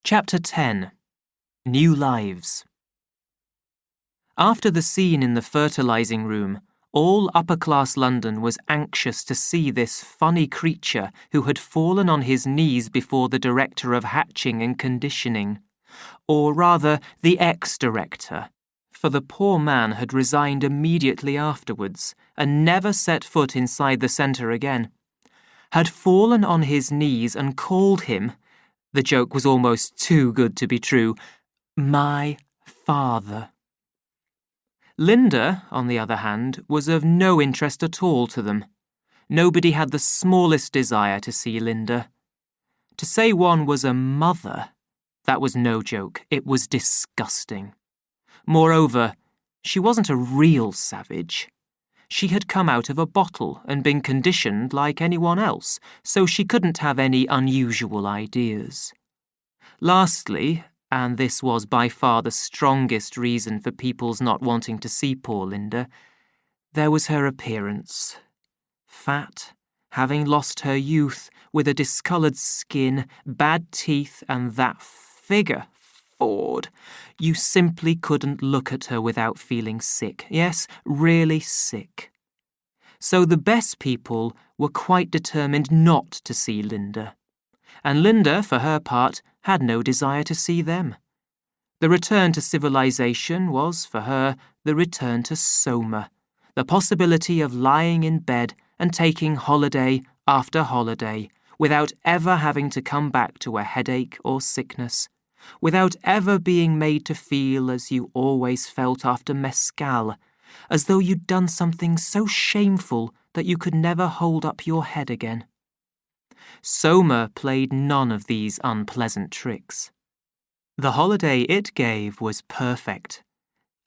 Chapter 10. New Lives. After the scene in the fertilizing room, all upper-class London was anxious to see this funny creature who had fallen on his knees before the director of hatching and conditioning, or rather the ex-director, for the poor man had resigned immediately afterwards and never set foot inside the centre again, had fallen on his knees and called him, the joke was almost too good to be true, my father. Linda, on the other hand, was of no interest at all to them. Nobody had the smallest desire to see Linda. To say one was a mother, that was no joke. It was disgusting. Moreover, she wasn't a real savage. She had come out of a bottle and been conditioned like anyone else, so she couldn't have any unusual ideas. Lastly, and this was by far the strongest reason for people's not wanting to see poor Linda, there was her appearance. Fat, having lost her youth, with a discoloured skin, bad teeth, and that figure, Ford. You simply couldn't look at her without feeling sick. Yes, really sick. So the best people were quite determined not to see Linda. And Linda, for her part, had no desire to see them. The return to civilization was, for her, the return to Soma, the possibility of lying in bed and taking holiday after holiday, without ever having to come back to a headache or sickness, without ever being made to feel as you always felt after mescal, as though you'd done something so shameful that you could never hold up your head again. Soma played none of these unpleasant tricks. The holiday it gave was perfect,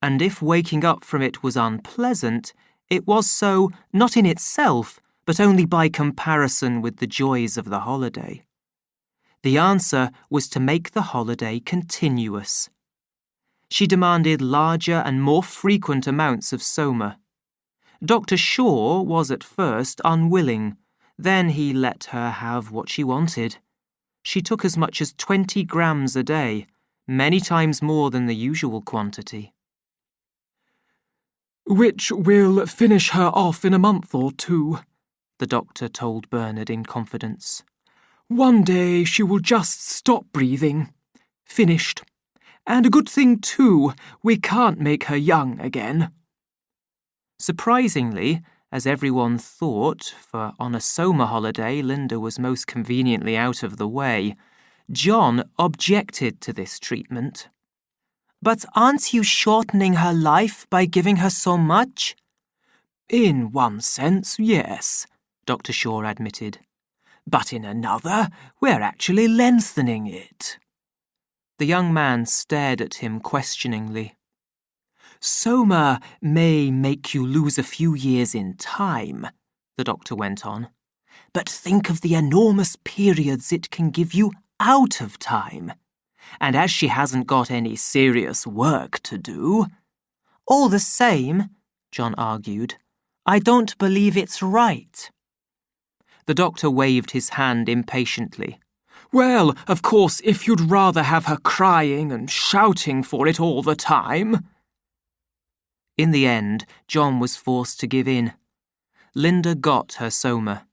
and if waking up from it was unpleasant, it was so not in itself, but only by comparison with the joys of the holiday. The answer was to make the holiday continuous. She demanded larger and more frequent amounts of Soma. Dr. Shaw was at first unwilling. Then he let her have what she wanted. She took as much as 20 grams a day, many times more than the usual quantity. "Which will finish her off in a month or two," the doctor told Bernard in confidence. "One day she will just stop breathing. Finished. And a good thing, too, we can't make her young again." Surprisingly, as everyone thought, for on a Soma holiday Linda was most conveniently out of the way, John objected to this treatment. "But aren't you shortening her life by giving her so much?" "In one sense, yes," Dr. Shaw admitted. "But in another, we're actually lengthening it." The young man stared at him questioningly. "Soma may make you lose a few years in time," the doctor went on, "but think of the enormous periods it can give you out of time. And as she hasn't got any serious work to do—" "All the same," John argued, "I don't believe it's right." The doctor waved his hand impatiently. "Well, of course, if you'd rather have her crying and shouting for it all the time—" In the end, John was forced to give in. Linda got her Soma.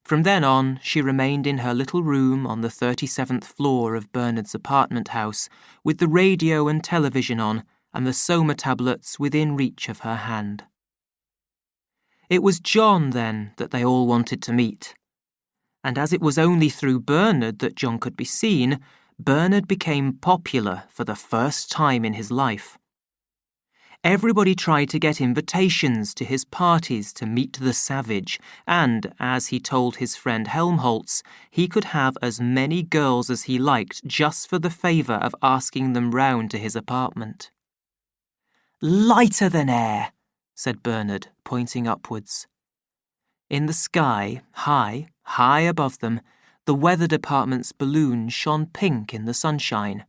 From then on, she remained in her little room on the 37th floor of Bernard's apartment house, with the radio and television on and the Soma tablets within reach of her hand. It was John, then, that they all wanted to meet. And as it was only through Bernard that John could be seen, Bernard became popular for the first time in his life. Everybody tried to get invitations to his parties to meet the savage, and, as he told his friend Helmholtz, he could have as many girls as he liked just for the favour of asking them round to his apartment. "Lighter than air," said Bernard, pointing upwards. In the sky, high above them, the weather department's balloon shone pink in the sunshine.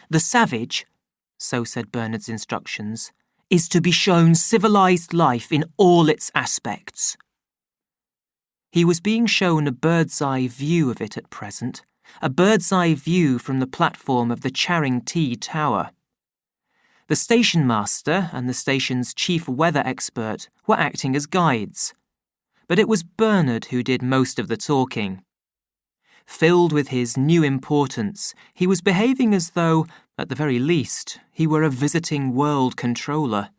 "The savage," so said Bernard's instructions, "is to be shown civilized life in all its aspects." He was being shown a bird's-eye view of it at present, a bird's-eye view from the platform of the Charing T Tower. The station master and the station's chief weather expert were acting as guides, but it was Bernard who did most of the talking. Filled with his new importance, he was behaving as though, at the very least, he were a visiting world controller,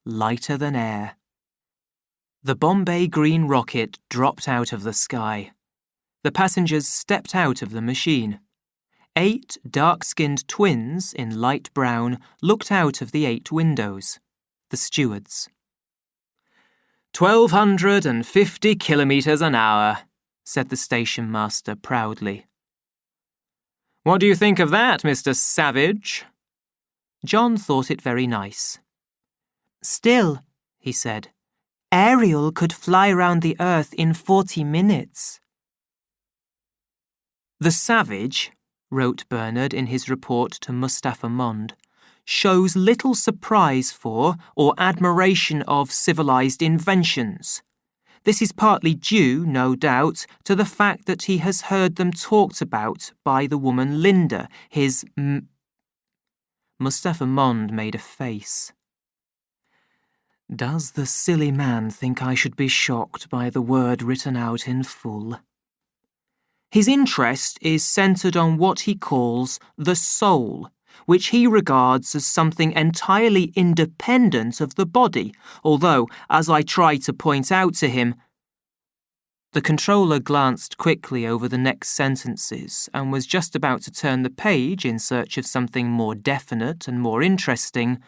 lighter than air. The Bombay Green rocket dropped out of the sky. The passengers stepped out of the machine. 8 dark-skinned twins in light brown looked out of the 8 windows, the stewards. 1,250 kilometres an hour, said the station master proudly. What do you think of that, Mr. Savage? John thought it very nice. Still, he said, Ariel could fly round the earth in 40 minutes. The Savage, wrote Bernard in his report to Mustapha Mond, shows little surprise for or admiration of civilized inventions. This is partly due, no doubt, to the fact that he has heard them talked about by the woman Linda, his Mustapha Mond made a face. Does the silly man think I should be shocked by the word written out in full? His interest is centred on what he calls the soul, which he regards as something entirely independent of the body, although, as I tried to point out to him... The controller glanced quickly over the next sentences and was just about to turn the page in search of something more definite and more interesting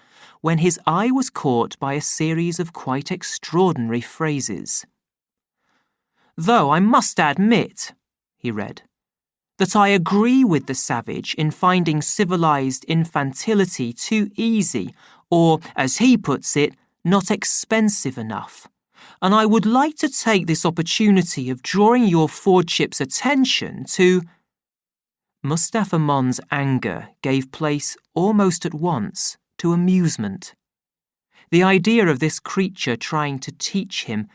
when his eye was caught by a series of quite extraordinary phrases. Though I must admit, he read, that I agree with the Savage in finding civilized infantility too easy, or, as he puts it, not expensive enough. And I would like to take this opportunity of drawing your Fordship's attention to... Mustapha Mond's anger gave place almost at once to amusement. The idea of this creature trying to teach him,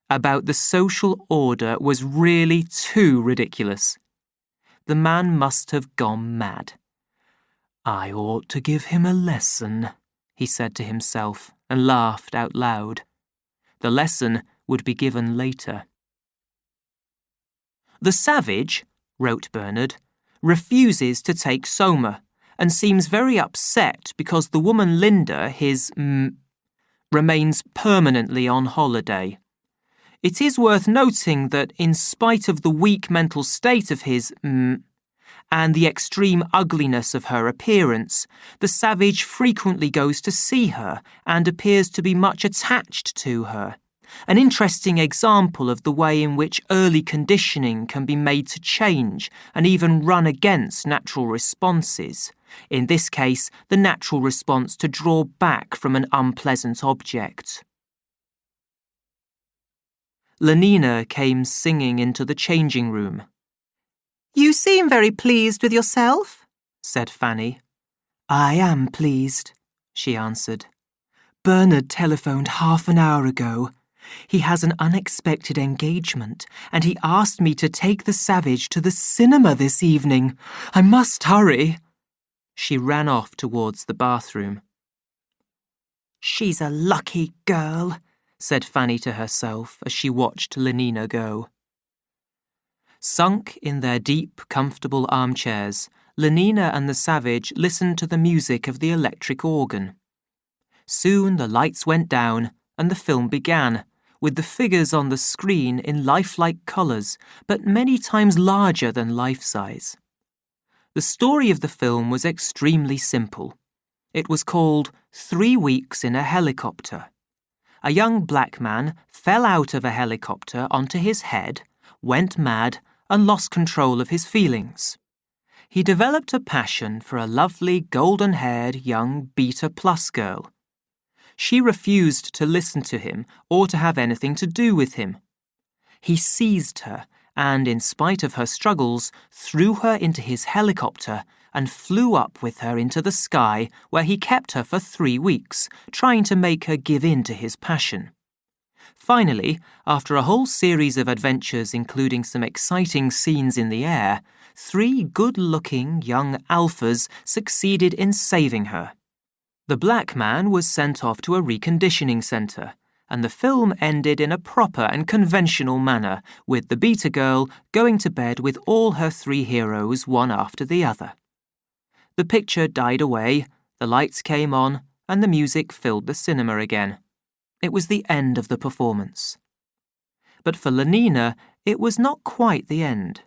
about the social order was really too ridiculous. The man must have gone mad. I ought to give him a lesson, he said to himself, and laughed out loud. The lesson would be given later. The Savage, wrote Bernard, refuses to take Soma, and seems very upset because the woman Linda, his remains permanently on holiday. It is worth noting that in spite of the weak mental state of his and the extreme ugliness of her appearance, the Savage frequently goes to see her and appears to be much attached to her. An interesting example of the way in which early conditioning can be made to change and even run against natural responses. In this case, the natural response to draw back from an unpleasant object. Lenina came singing into the changing room. You seem very pleased with yourself, said Fanny. I am pleased, she answered. Bernard telephoned half an hour ago. He has an unexpected engagement, and he asked me to take the Savage to the cinema this evening. I must hurry. She ran off towards the bathroom. She's a lucky girl, said Fanny to herself as she watched Lenina go. Sunk in their deep, comfortable armchairs, Lenina and the Savage listened to the music of the electric organ. Soon the lights went down and the film began, with the figures on the screen in lifelike colours, but many times larger than life-size. The story of the film was extremely simple. It was called 3 Weeks in a Helicopter. A young black man fell out of a helicopter onto his head, went mad, and lost control of his feelings. He developed a passion for a lovely golden-haired young Beta Plus girl. She refused to listen to him or to have anything to do with him. He seized her and, in spite of her struggles, threw her into his helicopter and flew up with her into the sky, where he kept her for 3 weeks, trying to make her give in to his passion. Finally, after a whole series of adventures including some exciting scenes in the air, 3 good-looking young alphas succeeded in saving her. The black man was sent off to a reconditioning centre, and the film ended in a proper and conventional manner, with the beta girl going to bed with all her 3 heroes one after the other. The picture died away, the lights came on, and the music filled the cinema again. It was the end of the performance. But for Lenina, it was not quite the end.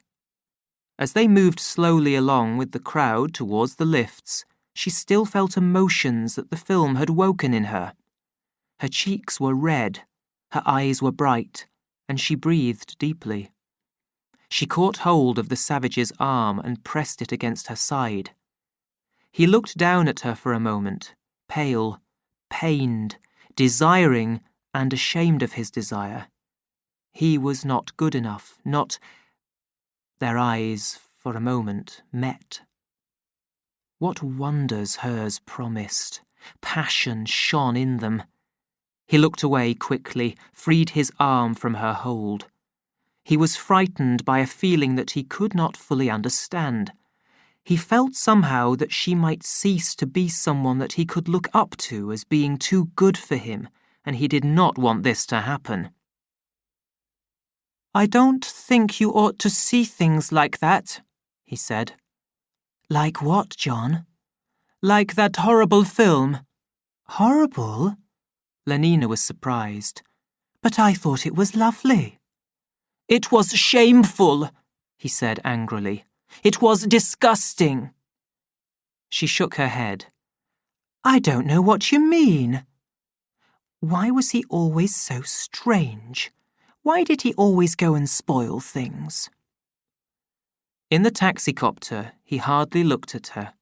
As they moved slowly along with the crowd towards the lifts, she still felt emotions that the film had woken in her. Her cheeks were red, her eyes were bright, and she breathed deeply. She caught hold of the savage's arm and pressed it against her side. He looked down at her for a moment, pale, pained, desiring and ashamed of his desire. He was not good enough, not... Their eyes, for a moment, met. What wonders hers promised. Passion shone in them. He looked away quickly, freed his arm from her hold. He was frightened by a feeling that he could not fully understand. He felt somehow that she might cease to be someone that he could look up to as being too good for him, and he did not want this to happen. "I don't think you ought to see things like that," he said. "Like what, John?" "Like that horrible film." "Horrible?" Lenina was surprised. "But I thought it was lovely." "It was shameful," he said angrily. "It was disgusting." She shook her head. "I don't know what you mean." Why was he always so strange? Why did he always go and spoil things? In the taxicopter, he hardly looked at her.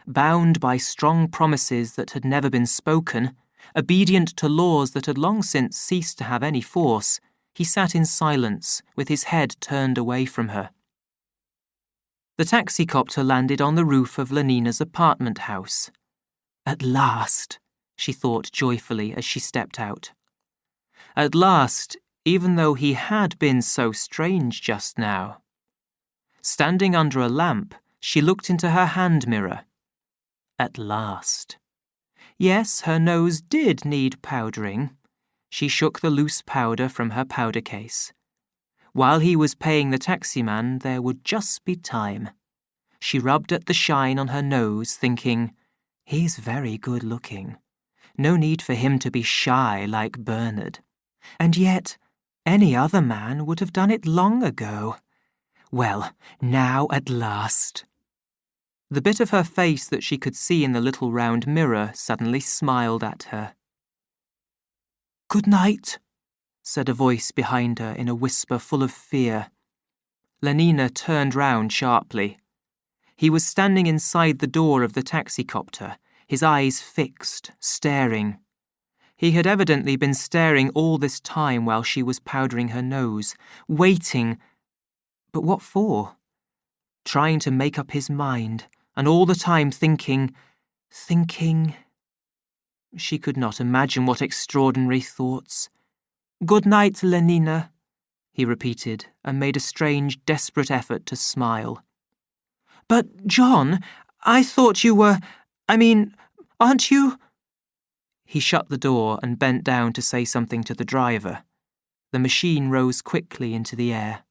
Bound by strong promises that had never been spoken, obedient to laws that had long since ceased to have any force, he sat in silence, with his head turned away from her. The taxicopter landed on the roof of Lenina's apartment house. At last, she thought joyfully as she stepped out. At last, even though he had been so strange just now. Standing under a lamp, she looked into her hand mirror. At last. Yes, her nose did need powdering. She shook the loose powder from her powder case. While he was paying the taximan, there would just be time. She rubbed at the shine on her nose, thinking, "He's very good looking. No need for him to be shy like Bernard. And yet, any other man would have done it long ago. Well, now at last." The bit of her face that she could see in the little round mirror suddenly smiled at her. "Good night," said a voice behind her in a whisper full of fear. Lenina turned round sharply. He was standing inside the door of the taxicopter, his eyes fixed, staring. He had evidently been staring all this time while she was powdering her nose, waiting. But what for? Trying to make up his mind, and all the time thinking... She could not imagine what extraordinary thoughts. "Good night, Lenina," he repeated, and made a strange, desperate effort to smile. "But, John, I thought you were... aren't you—" He shut the door and bent down to say something to the driver. The machine rose quickly into the air.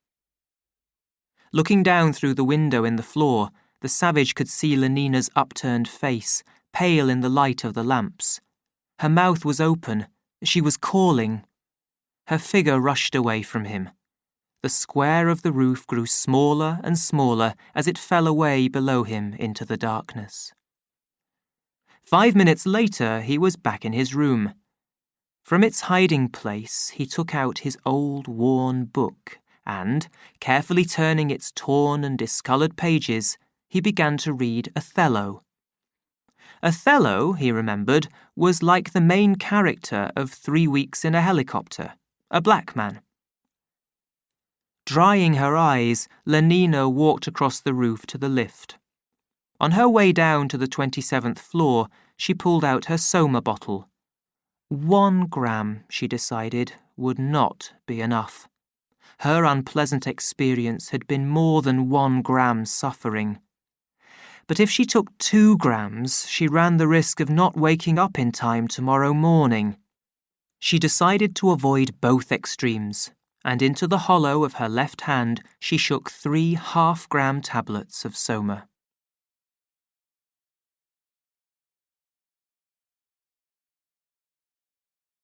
Looking down through the window in the floor, the savage could see Lenina's upturned face, pale in the light of the lamps. Her mouth was open. She was calling. Her figure rushed away from him. The square of the roof grew smaller and smaller as it fell away below him into the darkness. 5 minutes later, he was back in his room. From its hiding place, he took out his old, worn book and, carefully turning its torn and discoloured pages, he began to read Othello. Othello, he remembered, was like the main character of 3 Weeks in a Helicopter, a black man. Drying her eyes, Lenina walked across the roof to the lift. On her way down to the 27th floor, she pulled out her Soma bottle. 1 gram, she decided, would not be enough. Her unpleasant experience had been more than 1 gram suffering. But if she took 2 grams, she ran the risk of not waking up in time tomorrow morning. She decided to avoid both extremes, and into the hollow of her left hand she shook 3 half-gram tablets of Soma.